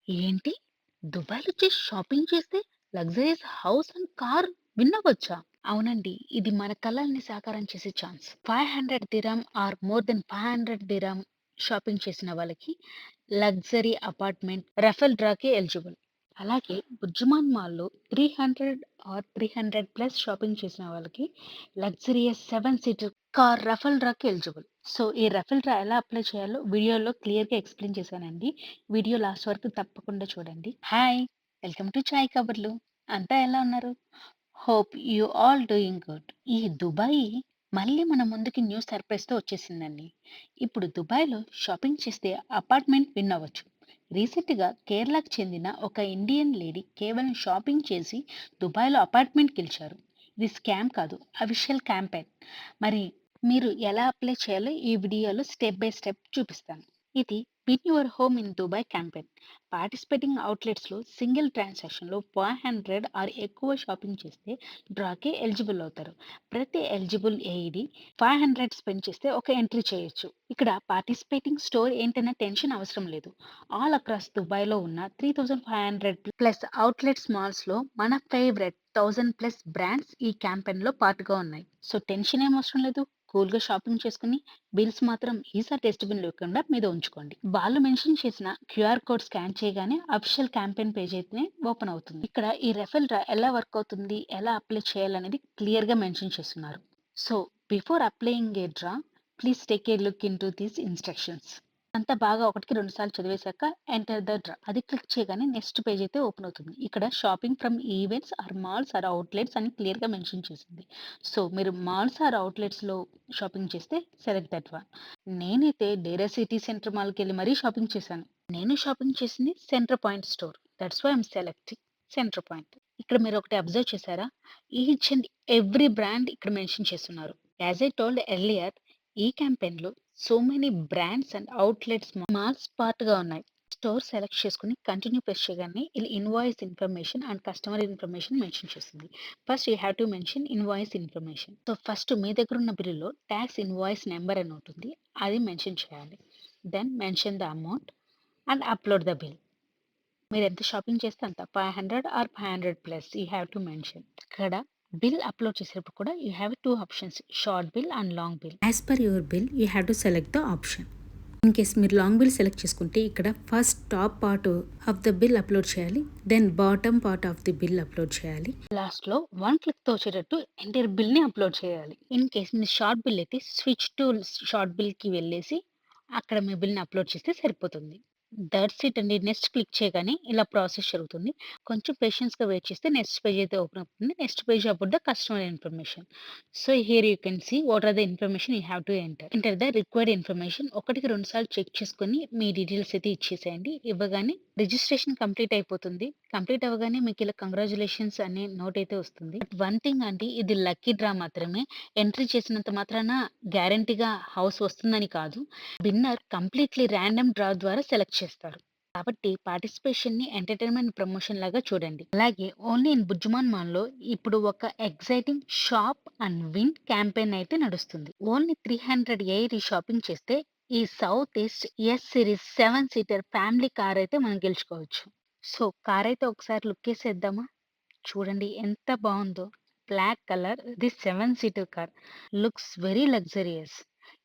ఏంటి? దుబాయ్‌లో షాపింగ్ చేస్తే luxuries house and car win అవ్వొచ్చా? అవునండి. ఇది మన కలల్ని సాకారం చేసే ఛాన్స్. 500 దిర్హం ఆర్ మోర్ థాన్ 500 దిర్హం షాపింగ్ చేసిన వాళ్ళకి లగ్జరీ అపార్ట్‌మెంట్ రఫెల్ డ్రాకి ఎలిజిబుల్. అలాగే బుజ్జిమాన్ మాల్‌లో 300 ఆర్ 300 ప్లస్ షాపింగ్ చేసిన వాళ్ళకి లగ్జరియస్ 7 సీటర్ కార్ రఫెల్ డ్రాకి ఎలిజిబుల్. సో, ఈ రఫెల్ డ్రా ఎలా అప్లై చేయాలో వీడియోలో క్లియర్‌గా ఎక్స్‌ప్లెయిన్ చేశానండి. వీడియో లాస్ట్ వరకు తప్పకుండా చూడండి. హాయ్! వెల్కమ్ టు చాయ్ కబుర్లు. అంతా ఎలా ఉన్నారు? Hope you all doing good. ఈ దుబాయ్ మళ్ళీ మన ముందుకి న్యూ సర్ప్రైజ్‌తో వచ్చేసిందండి. ఇప్పుడు దుబాయ్‌లో షాపింగ్ చేస్తే అపార్ట్‌మెంట్ విన్ అవ్వచ్చు. రీసెంట్‌గా కేరళకు చెందిన ఒక ఇండియన్ లేడీ కేవలం షాపింగ్ చేసి దుబాయ్‌లో అపార్ట్‌మెంట్ గెలిచారు. ఇది స్కామ్ కాదు. Official campaign. మరి మీరు ఎలా అప్లై చేయాలో ఈ వీడియోలో స్టెప్ బై స్టెప్ చూపిస్తాను. ఇది win your home in Dubai campaign. Participating అవుట్లెట్స్‌లో సింగిల్ ట్రాన్సాక్షన్‌లో 500 ఆర్ ఎక్కువ షాపింగ్ చేస్తే డ్రాకి ఎలిజిబుల్ అవుతారు. ప్రతి ఎలిజిబుల్ ఏఈడి 500 స్పెండ్ చేస్తే ఒక ఎంట్రీ చేయొచ్చు. ఇక్కడ పార్టిసిపేటింగ్ స్టోర్ ఏంటనే టెన్షన్ అవసరం లేదు. ఆల్ అక్రాస్ దుబాయ్‌లో ఉన్న 3500 ప్లస్ అవుట్లెట్స్ మాల్స్‌లో మన ఫేవరెట్ 1000 ప్లస్ బ్రాండ్స్ ఈ క్యాంపెయిన్‌లో పార్ట్‌గా ఉన్నాయి. సో, టెన్షన్ ఏం అవసరం లేదు. కూల్‌గా షాపింగ్ చేసుకొని బిల్స్ మాత్రం ఈసారి డస్ట్‌బిన్ లేకుండా మీద ఉంచుకోండి. వాళ్ళు మెన్షన్ చేసిన క్యూఆర్ కోడ్ స్కాన్ చేయగానే అఫీషియల్ క్యాంపెయిన్ పేజ్ అయితే ఓపెన్ అవుతుంది. ఇక్కడ ఈ రెఫరల్ డ్రా ఎలా వర్క్ అవుతుంది, ఎలా అప్లై చేయాలనేది క్లియర్‌గా మెన్షన్ చేస్తున్నారు. So, before applying a draw, please take a look into these instructions. అంతా బాగా ఒకటికి 2 సార్లు చదివేశాక ఎంటర్ ద డ్రా అది క్లిక్ చేయగానే నెక్స్ట్ పేజ్ అయితే ఓపెన్ అవుతుంది. ఇక్కడ shopping from events or malls or outlets అని క్లియర్‌గా మెన్షన్ చేసింది. సో, మీరు మాల్స్ ఆర్ అవుట్లెట్స్‌లో షాపింగ్ చేస్తే సెలెక్ట్ దట్ వన్. నేనైతే డేరా సిటీ సెంటర్ మాల్‌కెళ్ళి మరీ షాపింగ్ చేశాను. నేను షాపింగ్ చేసింది Centrepoint store. That's why I am selecting Centrepoint. ఇక్కడ మీరు ఒకటి అబ్జర్వ్ చేశారా? ఈచ్ అండ్ ఎవ్రీ బ్రాండ్ ఇక్కడ మెన్షన్ చేస్తున్నారు. యాస్ ఐ టోల్డ్ ఎర్లియర్ ఈ క్యాంపెయిన్‌లో so many brands and outlets malls పార్ట్‌గా ఉన్నాయి. స్టోర్ సెలెక్ట్ చేసుకొని కంటిన్యూ ప్రెస్ చేయగానే ఇలా invoice information and customer information mention చేస్తుంది. First you have to mention invoice information. So, first మీ దగ్గర ఉన్న బిల్లులో టాక్స్ ఇన్వాయిస్ నంబర్ అని ఉంటుంది. అది మెన్షన్ చేయాలి. Then mention the amount and upload the bill. మీరెంత షాపింగ్ చేస్తే అంత 500 or 500 plus you have to mention. ఇక్కడ బిల్ అప్‌లోడ్ చేసేటప్పుడు కూడా you have 2 options short bill and long bill. As per your bill you have to select the option. In case మీరు long bill select చేసుకుంటే ఇక్కడ first top part of the bill upload చేయాలి. Then bottom part of the bill upload చేయాలి. లాస్ట్‌లో one క్లిక్‌తో వచ్చేటట్టు entire బిల్‌ని upload చేయాలి. ఇన్ కేస్ మీ షార్ట్ బిల్ అయితే స్విచ్ టు షార్ట్ బిల్‌కి వెళ్ళేసి అక్కడ మీ బిల్‌ని అప్లోడ్ చేస్తే సరిపోతుంది. దట్స్ ఇట్ అండి. నెక్స్ట్ క్లిక్ చేయగానే ఇలా ప్రాసెస్ జరుగుతుంది. కొంచెం పేషెన్స్‌గా వెయిట్ చేస్తే నెక్స్ట్ పేజ్ అయితే ఓపెన్ అవుతుంది. Next page about the customer information. So, here you can see what are the information you have to enter. Enter the required information. ఒకటికి 2 సార్లు చెక్ చేసుకొని మీ డీటెయిల్స్ అయితే ఇచ్చేసేయండి. ఇవ్వగానే రిజిస్ట్రేషన్ కంప్లీట్ అయిపోతుంది. కంప్లీట్ అవ్వగానే మీకు ఇలా కంగ్రాచ్యులేషన్స్ అనే నోట్ అయితే వస్తుంది. బట్ వన్ థింగ్ అండి, ఇది లక్కీ డ్రా మాత్రమే. ఎంట్రీ చేసినంత మాత్రాన గ్యారంటీగా హౌస్ వస్తుందని కాదు. విన్నర్ కంప్లీట్‌లీ ర్యాండమ్ డ్రా ద్వారా సెలెక్ట్ చేస్తారు. కాబట్టి పార్టిసిపేషన్‌ని ఎంటర్‌టైన్‌మెంట్ ప్రమోషన్ లాగా చూడండి. అలాగే ఓన్లీ ఇన్ బుజ్జిమాన్ మాల్‌లో ఇప్పుడు ఒక exciting shop and win campaign అయితే నడుస్తుంది. ఓన్లీ 300 ఎయిరీ షాపింగ్ చేస్తే ఈ south east S series 7 seater family car అయితే మనం గెలుచుకోవచ్చు. సో, కార్ అయితే ఒకసారి లుక్కేసేద్దామా? చూడండి ఎంత బావుందో. బ్లాక్ కలర్ ఇది 7 seater car. Looks very luxurious.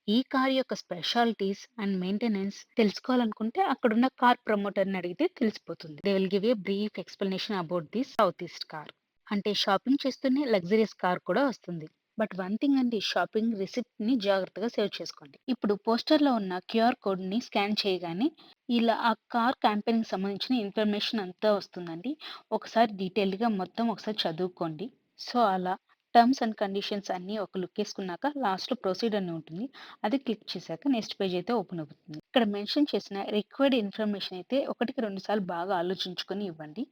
ఈ కార్ యొక్క స్పెషాలిటీస్ అండ్ మెయింటెనెన్స్ తెలుసుకోవాలనుకుంటే అక్కడున్న కార్ ప్రమోటర్‌ని అడిగితే తెలిసిపోతుంది. They will give a brief explanation about this south east car. అంటే షాపింగ్ చేస్తూనే లగ్జరియస్ కార్ కూడా వస్తుంది. బట్ వన్ థింగ్ అండి, షాపింగ్ రిసిప్ట్‌ని జాగ్రత్తగా సేవ్ చేసుకోండి. ఇప్పుడు పోస్టర్‌లో ఉన్న క్యూఆర్ కోడ్‌ని స్కాన్ చేయగానే ఇలా ఆ కార్ క్యాంపెయిన్‌కి సంబంధించిన ఇన్ఫర్మేషన్ అంతా వస్తుందండి. ఒకసారి డీటెయిల్డ్‌గా మొత్తం ఒకసారి చదువుకోండి. సో, అలా టర్మ్స్ అండ్ కండిషన్స్ అన్నీ ఒక లుక్కేసుకున్నాక లాస్ట్‌లో ప్రొసీడ్ అని ఉంటుంది. అది క్లిక్ చేశాక నెక్స్ట్ పేజ్ అయితే ఓపెన్ అవుతుంది. ఇక్కడ మెన్షన్ చేసిన రిక్వైర్డ్ ఇన్ఫర్మేషన్ అయితే ఒకటికి 2 సార్లు బాగా ఆలోచించుకొని ఇవ్వండి.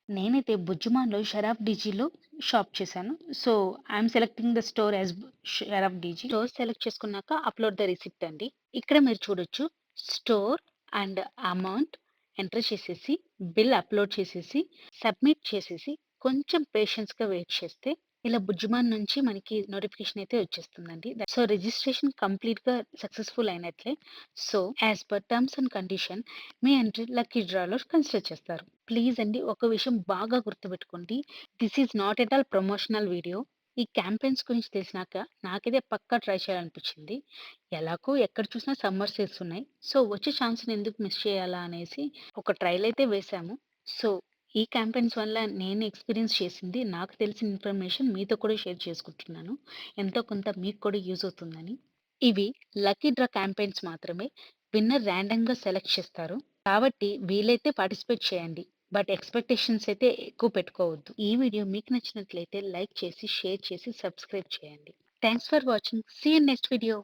నేనైతే బుజ్జిమాన్‌లో షరాఫ్ డీజీలో షాప్ చేశాను. So, I'm selecting the store as Sharaf DG. Store select చేసుకున్నాక అప్‌లోడ్ ద రిసిప్ట్ అండి. ఇక్కడ మీరు చూడొచ్చు స్టోర్ అండ్ అమౌంట్ ఎంటర్ చేసేసి, బిల్ అప్‌లోడ్ చేసేసి, సబ్మిట్ చేసేసి, కొంచెం పేషెన్స్‌గా వెయిట్ చేస్తే ఇలా బుజ్జిమాన్ నుంచి మనకి నోటిఫికేషన్ అయితే వచ్చేస్తుందండి. సో, రిజిస్ట్రేషన్ కంప్లీట్‌గా సక్సెస్‌ఫుల్ అయినట్లే. So, as per terms and condition మీ ఎంట్రీ లక్కీ డ్రాలో కన్సిడర్ చేస్తారు. ప్లీజ్ అండి ఒక విషయం బాగా గుర్తుపెట్టుకోండి. This is not at all promotional video. ఈ క్యాంపెయిన్స్ గురించి తెలిసినాక నాకైతే పక్కా ట్రై చేయాలనిపించింది. ఎలాగో ఎక్కడ చూసినా సమ్మర్ సేల్స్ ఉన్నాయి. సో, వచ్చే ఛాన్స్‌ని ఎందుకు మిస్ చేయాలా అనేసి ఒక ట్రైల్ అయితే వేశాము. సో, ఈ క్యాంపెయిన్స్ వల్ల నేను ఎక్స్‌పీరియన్స్ చేసింది, నాకు తెలిసిన ఇన్ఫర్మేషన్ మీతో కూడా షేర్ చేసుకుంటున్నాను. ఎంతో కొంత మీకు కూడా యూజ్ అవుతుందని. ఇవి లక్కీ డ్రా క్యాంపెయిన్స్ మాత్రమే. విన్నర్ ర్యాండమ్‌గా సెలెక్ట్ చేస్తారు. కాబట్టి వీలైతే పార్టిసిపేట్ చేయండి. బట్ ఎక్స్‌పెక్టేషన్స్ అయితే ఎక్కువ పెట్టుకోవద్దు. ఈ వీడియో మీకు నచ్చినట్లయితే లైక్ చేసి, షేర్ చేసి, సబ్స్క్రైబ్ చేయండి. Thanks for watching. See you in next video.